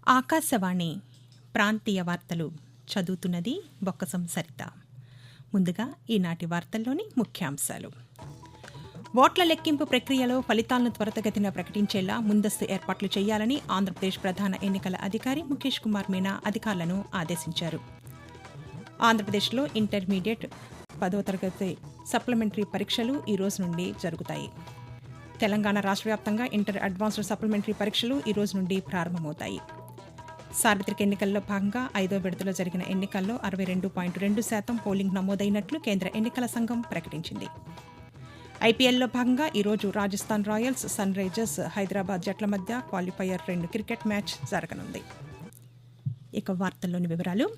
ఆకాశవాణి ప్రాంతీయ వార్తలు చదువుతున్నది బొక్కసం సరిత. ముందుగా ఈనాటి వార్తల్లోని ముఖ్యాంశాలు. ఓట్ల లెక్కింపు ప్రక్రియలో ఫలితాలను త్వరితగతిన ప్రకటించేలా ముందస్తు ఏర్పాట్లు చేయాలని ఆంధ్రప్రదేశ్ ప్రధాన ఎన్నికల అధికారి ముఖేష్ కుమార్ మీనా అధికారులను ఆదేశించారు. ఆంధ్రప్రదేశ్లో ఇంటర్మీడియట్ 10వ తరగతి సప్లిమెంటరీ పరీక్షలు ఈ రోజు నుండి జరుగుతాయి. తెలంగాణ రాష్ట్ర వ్యాప్తంగా ఇంటర్ అడ్వాన్స్డ్ సప్లిమెంటరీ పరీక్షలు ఈ రోజు నుండి ప్రారంభమవుతాయి. సార్వత్రిక ఎన్నికల్లో భాగంగా 5వ విడతలో జరిగిన ఎన్నికల్లో 62.2% పోలింగ్ నమోదైనట్లు కేంద్ర ఎన్నికల సంఘం ప్రకటించింది. ఐపీఎల్లో భాగంగా ఈరోజు Rajasthan Royals, Sunrisers Hyderabad జట్ల మధ్య క్వాలిఫైయర్ 2 క్రికెట్ మ్యాచ్ జరగనుంది. ఇక వార్తల్లోని వివరాలు.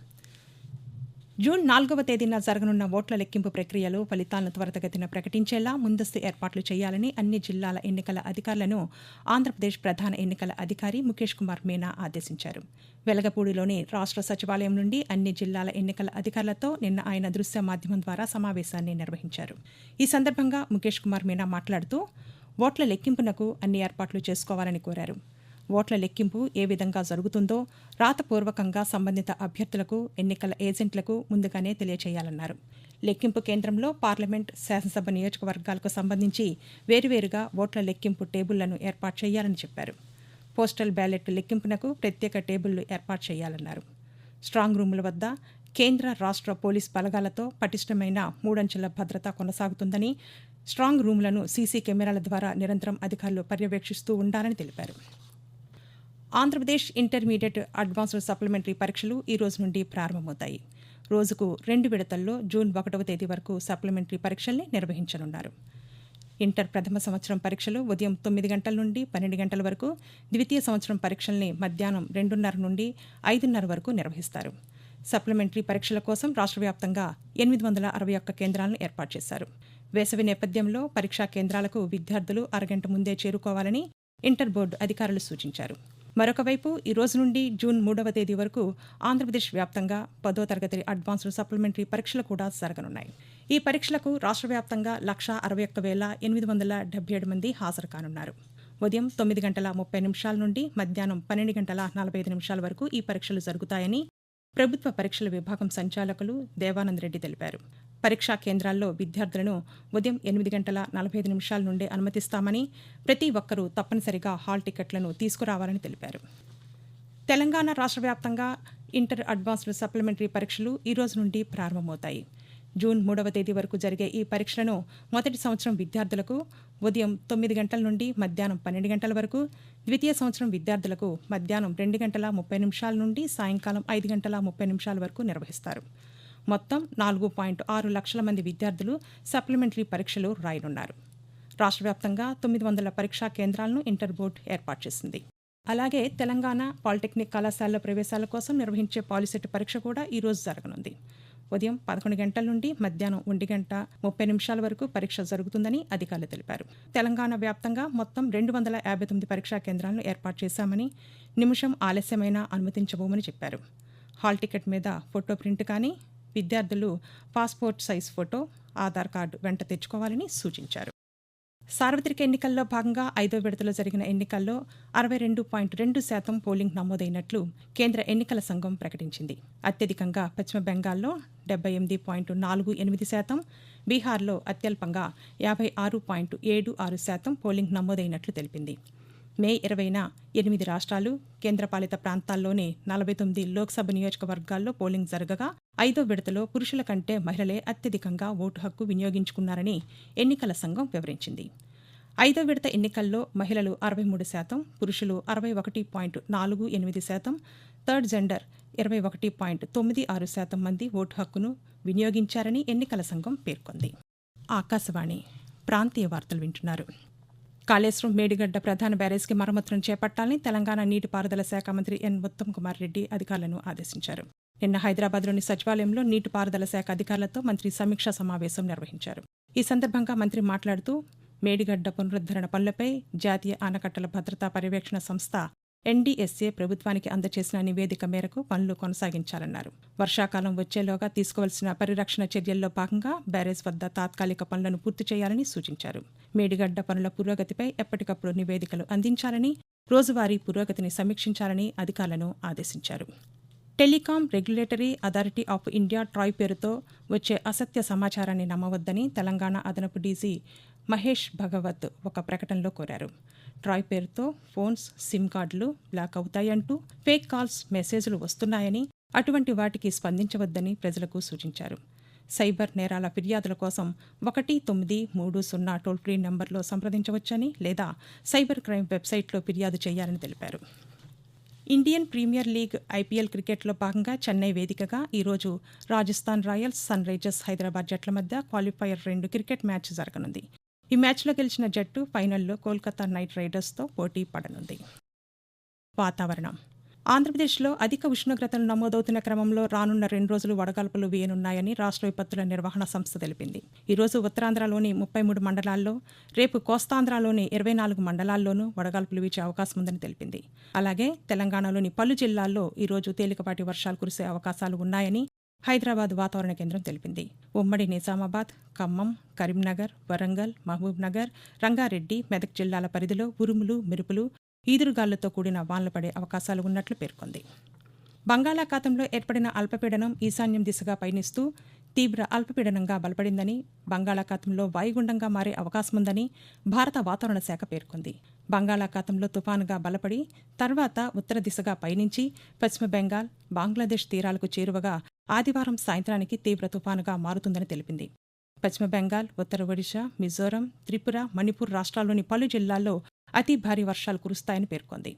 జూన్ 4వ తేదీన జరగనున్న ఓట్ల లెక్కింపు ప్రక్రియలో ఫలితాలను త్వరితగతిన ప్రకటించేలా ముందస్తు ఏర్పాట్లు చేయాలని అన్ని జిల్లాల ఎన్నికల అధికారులను ఆంధ్రప్రదేశ్ ప్రధాన ఎన్నికల అధికారి ముఖేష్ కుమార్ మీనా ఆదేశించారు. వెలగపూడిలోని రాష్ట్ర సచివాలయం నుండి అన్ని జిల్లాల ఎన్నికల అధికారులతో నిన్న ఆయన దృశ్య మాధ్యమం ద్వారా సమావేశాన్ని నిర్వహించారు. ఈ సందర్భంగా ముఖేష్ కుమార్ మీనా మాట్లాడుతూ ఓట్ల లెక్కింపునకు అన్ని ఏర్పాట్లు చేసుకోవాలని కోరారు. ఓట్ల లెక్కింపు ఏ విధంగా జరుగుతుందో రాతపూర్వకంగా సంబంధిత అభ్యర్థులకు, ఎన్నికల ఏజెంట్లకు ముందుగానే తెలియచేయాలన్నారు. లెక్కింపు కేంద్రంలో పార్లమెంట్, శాసనసభ నియోజకవర్గాలకు సంబంధించి వేరువేరుగా ఓట్ల లెక్కింపు టేబుళ్లను ఏర్పాటు చేయాలని చెప్పారు. పోస్టల్ బ్యాలెట్ లెక్కింపునకు ప్రత్యేక టేబుళ్లు ఏర్పాటు చేయాలన్నారు. స్ట్రాంగ్ రూముల వద్ద కేంద్ర, రాష్ట్ర పోలీస్ బలగాలతో పటిష్టమైన 3 అంచెల భద్రత కొనసాగుతుందని, స్ట్రాంగ్ రూములను సీసీ కెమెరాల ద్వారా నిరంతరం అధికారులు పర్యవేక్షిస్తూ ఉండాలని తెలిపారు. ఆంధ్రప్రదేశ్ ఇంటర్మీడియట్ అడ్వాన్స్డ్ సప్లిమెంటరీ పరీక్షలు ఈ రోజు నుండి ప్రారంభమవుతాయి. రోజుకు 2 విడతల్లో జూన్ 1వ తేదీ వరకు సప్లిమెంటరీ పరీక్షల్ని నిర్వహించనున్నారు. ఇంటర్ ప్రథమ సంవత్సరం పరీక్షలు ఉదయం 9 గంటల నుండి 12 గంటల వరకు, ద్వితీయ సంవత్సరం పరీక్షల్ని మధ్యాహ్నం 2:30 నుండి 5:30 వరకు నిర్వహిస్తారు. సప్లిమెంటరీ పరీక్షల కోసం రాష్ట్ర వ్యాప్తంగా 861 కేంద్రాలను ఏర్పాటు చేశారు. వేసవి నేపథ్యంలో పరీక్షా కేంద్రాలకు విద్యార్థులు అరగంట ముందే చేరుకోవాలని ఇంటర్ బోర్డు అధికారులు సూచించారు. మరొకవైపు ఈ రోజు నుండి జూన్ 3వ తేదీ వరకు ఆంధ్రప్రదేశ్ వ్యాప్తంగా 10వ తరగతి అడ్వాన్స్డ్ సప్లిమెంటరీ పరీక్షలు కూడా జరగనున్నాయి. ఈ పరీక్షలకు రాష్ట్ర వ్యాప్తంగా 161,877 మంది హాజరు కానున్నారు. ఉదయం 9:30 నుండి మధ్యాహ్నం 12:45 వరకు ఈ పరీక్షలు జరుగుతాయని ప్రభుత్వ పరీక్షల విభాగం సంచాలకులు దేవానంద్ రెడ్డి తెలిపారు. పరీక్షా కేంద్రాల్లో విద్యార్థులను ఉదయం 8:45 నుండే అనుమతిస్తామని, ప్రతి ఒక్కరూ తప్పనిసరిగా హాల్ టికెట్లను తీసుకురావాలని తెలిపారు. తెలంగాణ రాష్ట్ర వ్యాప్తంగా ఇంటర్ అడ్వాన్స్డ్ సప్లిమెంటరీ పరీక్షలు ఈ రోజు నుండి ప్రారంభమవుతాయి. జూన్ 3వ తేదీ వరకు జరిగే ఈ పరీక్షలను మొదటి సంవత్సరం విద్యార్థులకు ఉదయం 9 గంటల నుండి మధ్యాహ్నం 12 గంటల వరకు, ద్వితీయ సంవత్సరం విద్యార్థులకు మధ్యాహ్నం 2:30 నుండి సాయంకాలం 5:30 వరకు నిర్వహిస్తారు. మొత్తం 4.6 లక్షల మంది విద్యార్థులు సప్లిమెంటరీ పరీక్షలు రాయనున్నారు. రాష్ట్ర వ్యాప్తంగా 900 పరీక్షా కేంద్రాలను ఇంటర్ బోర్డు ఏర్పాటు చేసింది. అలాగే తెలంగాణ పాలిటెక్నిక్ కళాశాలలో ప్రవేశాల కోసం నిర్వహించే పాలిసెట్ పరీక్ష కూడా ఈ రోజు జరగనుంది. ఉదయం 11 గంటల నుండి మధ్యాహ్నం 1:30 వరకు పరీక్ష జరుగుతుందని అధికారులు తెలిపారు. తెలంగాణ వ్యాప్తంగా మొత్తం 259 పరీక్షా కేంద్రాలను ఏర్పాటు చేశామని, నిమిషం ఆలస్యమైనా అనుమతించబోమని చెప్పారు. హాల్ టికెట్ మీద ఫోటో ప్రింట్ కానీ, విద్యార్థులు passport size photo, Aadhaar card వెంట తెచ్చుకోవాలని సూచించారు. సార్వత్రిక ఎన్నికల్లో భాగంగా 5వ విడతలో జరిగిన ఎన్నికల్లో 62.2% పోలింగ్ నమోదైనట్లు కేంద్ర ఎన్నికల సంఘం ప్రకటించింది. అత్యధికంగా పశ్చిమ బెంగాల్లో 78.48%, బీహార్లో అత్యల్పంగా 56.76% పోలింగ్ నమోదైనట్లు తెలిపింది. మే 20న 8 రాష్ట్రాలు, కేంద్రపాలిత ప్రాంతాల్లోని 49 లోక్సభ నియోజకవర్గాల్లో పోలింగ్ జరగగా 5వ విడతలో పురుషుల కంటే మహిళలే అత్యధికంగా ఓటు హక్కు వినియోగించుకున్నారని ఎన్నికల సంఘం వివరించింది. 5వ విడత ఎన్నికల్లో మహిళలు 63%, పురుషులు 61.48%, థర్డ్ జెండర్ 21.96% మంది ఓటు హక్కును వినియోగించారని ఎన్నికల సంఘం పేర్కొంది. ఆకాశవాణి ప్రాంతీయ వార్తలు వింటున్నారు. కాళేశ్వరం మేడిగడ్డ ప్రధాన బ్యారేజ్కి మరమ్మతులను చేపట్టాలని తెలంగాణ నీటిపారుదల శాఖ మంత్రి ఎన్. ఉత్తమ్ కుమార్ రెడ్డి అధికారులను ఆదేశించారు. నిన్న హైదరాబాద్లోని సచివాలయంలో నీటిపారుదల శాఖ అధికారులతో మంత్రి సమీక్షా సమావేశం నిర్వహించారు. ఈ సందర్భంగా మంత్రి మాట్లాడుతూ మేడిగడ్డ పునరుద్ధరణ పనులపై జాతీయ ఆనకట్టల భద్రతా పర్యవేక్షణ సంస్థ ఎన్డీఎస్ఏ ప్రభుత్వానికి అందజేసిన నివేదిక మేరకు పనులు కొనసాగించాలన్నారు. వర్షాకాలం వచ్చేలోగా తీసుకోవాల్సిన పరిరక్షణ చర్యల్లో భాగంగా బ్యారేజ్ వద్ద తాత్కాలిక పనులను పూర్తి చేయాలని సూచించారు. మేడిగడ్డ పనుల పురోగతిపై ఎప్పటికప్పుడు నివేదికలు అందించాలని, రోజువారీ పురోగతిని సమీక్షించాలని అధికారులను ఆదేశించారు. Telecom regulatory authority of India Troy పేరుతో వచ్చే అసత్య సమాచారాన్ని నమ్మవద్దని తెలంగాణ అదనపు డీజీ మహేష్ భగవత్ ఒక ప్రకటనలో కోరారు. ట్రాయ్ పేరుతో ఫోన్స్, సిమ్ కార్డులు బ్లాక్ అవుతాయంటూ ఫేక్ కాల్స్, మెసేజ్లు వస్తున్నాయని, అటువంటి వాటికి స్పందించవద్దని ప్రజలకు సూచించారు. సైబర్ నేరాల ఫిర్యాదుల కోసం 1930 టోల్ ఫ్రీ నెంబర్లో సంప్రదించవచ్చని, లేదా సైబర్ క్రైమ్ వెబ్సైట్లో ఫిర్యాదు చేయాలని తెలిపారు. ఇండియన్ ప్రీమియర్ లీగ్ ఐపీఎల్ క్రికెట్లో భాగంగా చెన్నై వేదికగా ఈరోజు Rajasthan Royals, Sunrisers Hyderabad జట్ల మధ్య క్వాలిఫైయర్ 2 క్రికెట్ మ్యాచ్ జరగనుంది. ఈ మ్యాచ్లో గెలిచిన జట్టు ఫైనల్లో కోల్కతా నైట్ రైడర్స్తో పోటీ పడనుంది. వాతావరణం. ఆంధ్రప్రదేశ్లో అధిక ఉష్ణోగ్రతలు నమోదవుతున్న క్రమంలో రానున్న 2 రోజులు వడగాల్పులు వీయనున్నాయని రాష్ట్ర విపత్తుల నిర్వహణ సంస్థ తెలిపింది. ఈరోజు ఉత్తరాంధ్రలోని 33 మండలాల్లో, రేపు కోస్తాంధ్రలోని 24 మండలాల్లోనూ వడగాల్పులు వీచే అవకాశం ఉందని తెలిపింది. అలాగే తెలంగాణలోని పలు జిల్లాల్లో ఈరోజు తేలికపాటి వర్షాలు కురిసే అవకాశాలు ఉన్నాయని హైదరాబాద్ వాతావరణ కేంద్రం తెలిపింది. ఉమ్మడి నిజామాబాద్, ఖమ్మం, కరీంనగర్, వరంగల్, మహబూబ్ నగర్, రంగారెడ్డి, మెదక్ జిల్లాల పరిధిలో ఉరుములు, మెరుపులు, ఈదురుగాలులతో కూడిన వానలు పడే అవకాశాలు ఉన్నట్లు పేర్కొంది. బంగాళాఖాతంలో ఏర్పడిన అల్పపీడనం ఈశాన్యం దిశగా పయనిస్తూ తీవ్ర అల్పపీడనంగా బలపడిందని, బంగాళాఖాతంలో వాయుగుండంగా మారే అవకాశముందని భారత వాతావరణ శాఖ పేర్కొంది. బంగాళాఖాతంలో తుపానుగా బలపడి తర్వాత ఉత్తర దిశగా పయనించి పశ్చిమ బెంగాల్, బంగ్లాదేశ్ తీరాలకు చేరువగా ఆదివారం సాయంత్రానికి తీవ్ర తుపానుగా మారుతుందని తెలిపింది. పశ్చిమ బెంగాల్, ఉత్తర ఒడిశా, మిజోరం, త్రిపుర, మణిపూర్ రాష్ట్రాల్లోని పలు జిల్లాల్లో అతి భారీ వర్షాలు కురుస్తాయని పేర్కొంది.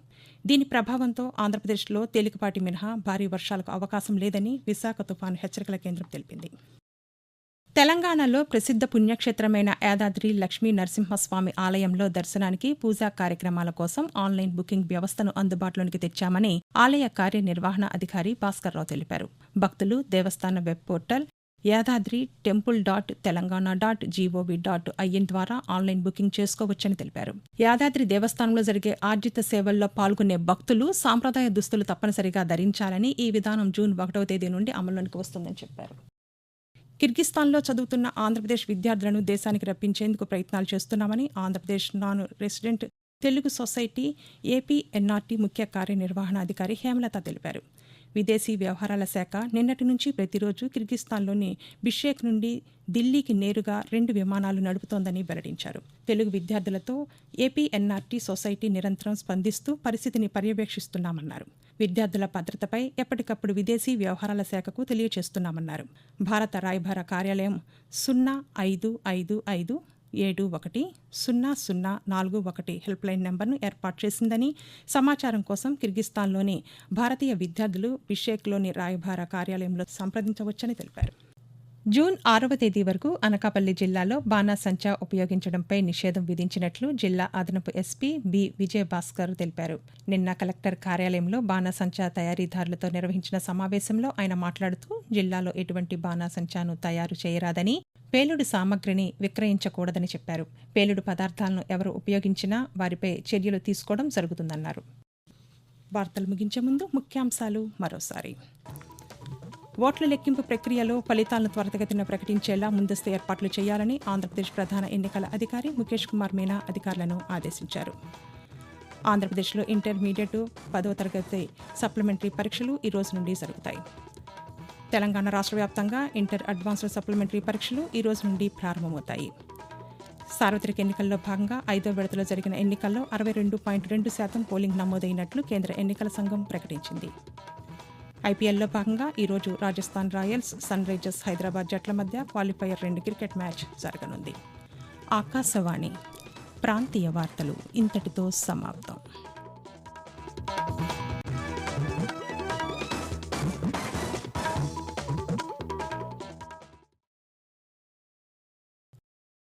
దీని ప్రభావంతో ఆంధ్రప్రదేశ్లో తేలికపాటి మినహా భారీ వర్షాలకు అవకాశం లేదని విశాఖ తుపాను హెచ్చరికల కేంద్రం తెలిపింది. తెలంగాణలో ప్రసిద్ధ పుణ్యక్షేత్రమైన యాదాద్రి లక్ష్మీ నరసింహస్వామి ఆలయంలో దర్శనానికి పూజా కార్యక్రమాల కోసం ఆన్లైన్ బుకింగ్ వ్యవస్థను అందుబాటులోకి తెచ్చామని ఆలయ కార్యనిర్వహణ అధికారి భాస్కర్రావు తెలిపారు. భక్తులు దేవస్థాన వెబ్ పోర్టల్ yadadri-temple.telangana.gov.in ద్వారా ఆన్లైన్ బుకింగ్ చేసుకోవచ్చని తెలిపారు. యాదాద్రి దేవస్థానంలో జరిగే ఆర్జిత సేవల్లో పాల్గొనే భక్తులు సాంప్రదాయ దుస్తులు తప్పనిసరిగా ధరించాలని, ఈ విధానం జూన్ 1వ తేదీ నుండి అమల్లోకి వస్తుందని చెప్పారు. కిర్గిస్థాన్లో చదువుతున్న ఆంధ్రప్రదేశ్ విద్యార్థులను దేశానికి రప్పించేందుకు ప్రయత్నాలు చేస్తున్నామని Andhra Pradesh non resident Telugu society APNRT ముఖ్య కార్యనిర్వహణాధికారి హేమలత తెలిపారు. విదేశీ వ్యవహారాల శాఖ నిన్నటి నుంచి ప్రతిరోజు కిర్గిస్థాన్లోని బిష్కేక్ నుండి ఢిల్లీకి నేరుగా 2 విమానాలు నడుపుతోందని వెల్లడించారు. తెలుగు విద్యార్థులతో ఏపీఎన్ఆర్టీ సొసైటీ నిరంతరం స్పందిస్తూ పరిస్థితిని పర్యవేక్షిస్తున్నామన్నారు. విద్యార్థుల భద్రతపై ఎప్పటికప్పుడు విదేశీ వ్యవహారాల శాఖకు తెలియచేస్తున్నామన్నారు. భారత రాయబార కార్యాలయం 0555710041 హెల్ప్లైన్ నెంబర్ను ఏర్పాటు చేసిందని, సమాచారం కోసం కిర్గిస్థాన్లోని భారతీయ విద్యార్థులు బిష్కేక్లోని రాయబార కార్యాలయంలో సంప్రదించవచ్చని తెలిపారు. జూన్ 6వ తేదీ వరకు అనకాపల్లి జిల్లాలో బాణాసంచా ఉపయోగించడంపై నిషేధం విధించినట్లు జిల్లా అదనపు ఎస్పీ బి విజయభాస్కర్ తెలిపారు. నిన్న కలెక్టర్ కార్యాలయంలో బాణాసంచా తయారీదారులతో నిర్వహించిన సమావేశంలో ఆయన మాట్లాడుతూ జిల్లాలో ఎటువంటి బాణాసంచాను తయారు చేయరాదని, పేలుడు సామగ్రిని విక్రయించకూడదని చెప్పారు. పేలుడు పదార్థాలను ఎవరు ఉపయోగించినా వారిపై చర్యలు తీసుకోవడం జరుగుతుందన్నారు. వార్తలు ముగించే ముందు ముఖ్యాంశాలు మరోసారి. ఓట్ల లెక్కింపు ప్రక్రియలో ఫలితాలను త్వరితగతిన ప్రకటించేలా ముందస్తు ఏర్పాట్లు చేయాలని ఆంధ్రప్రదేశ్ ప్రధాన ఎన్నికల అధికారి ముఖేష్ కుమార్ మీనా అధికారులను ఆదేశించారు. ఆంధ్రప్రదేశ్లో ఇంటర్మీడియట్ 10వ తరగతి సప్లిమెంటరీ పరీక్షలు ఈ రోజు నుండి జరుగుతాయి. తెలంగాణ రాష్ట్ర వ్యాప్తంగా ఇంటర్ అడ్వాన్స్డ్ సప్లిమెంటరీ పరీక్షలు ఈ రోజు నుండి ప్రారంభమవుతాయి. సార్వత్రిక ఎన్నికల్లో భాగంగా 5వ విడతలో జరిగిన ఎన్నికల్లో 62.2% పోలింగ్ నమోదైనట్లు కేంద్ర ఎన్నికల సంఘం ప్రకటించింది. ఐపీఎల్లో భాగంగా ఈరోజు Rajasthan Royals, Sunrisers Hyderabad జట్ల మధ్య క్వాలిఫైయర్ 2 క్రికెట్ మ్యాచ్ జరగనుంది. ఆకాశవాణి ప్రాంతీయ వార్తలు ఇంతటితో సమాప్తం.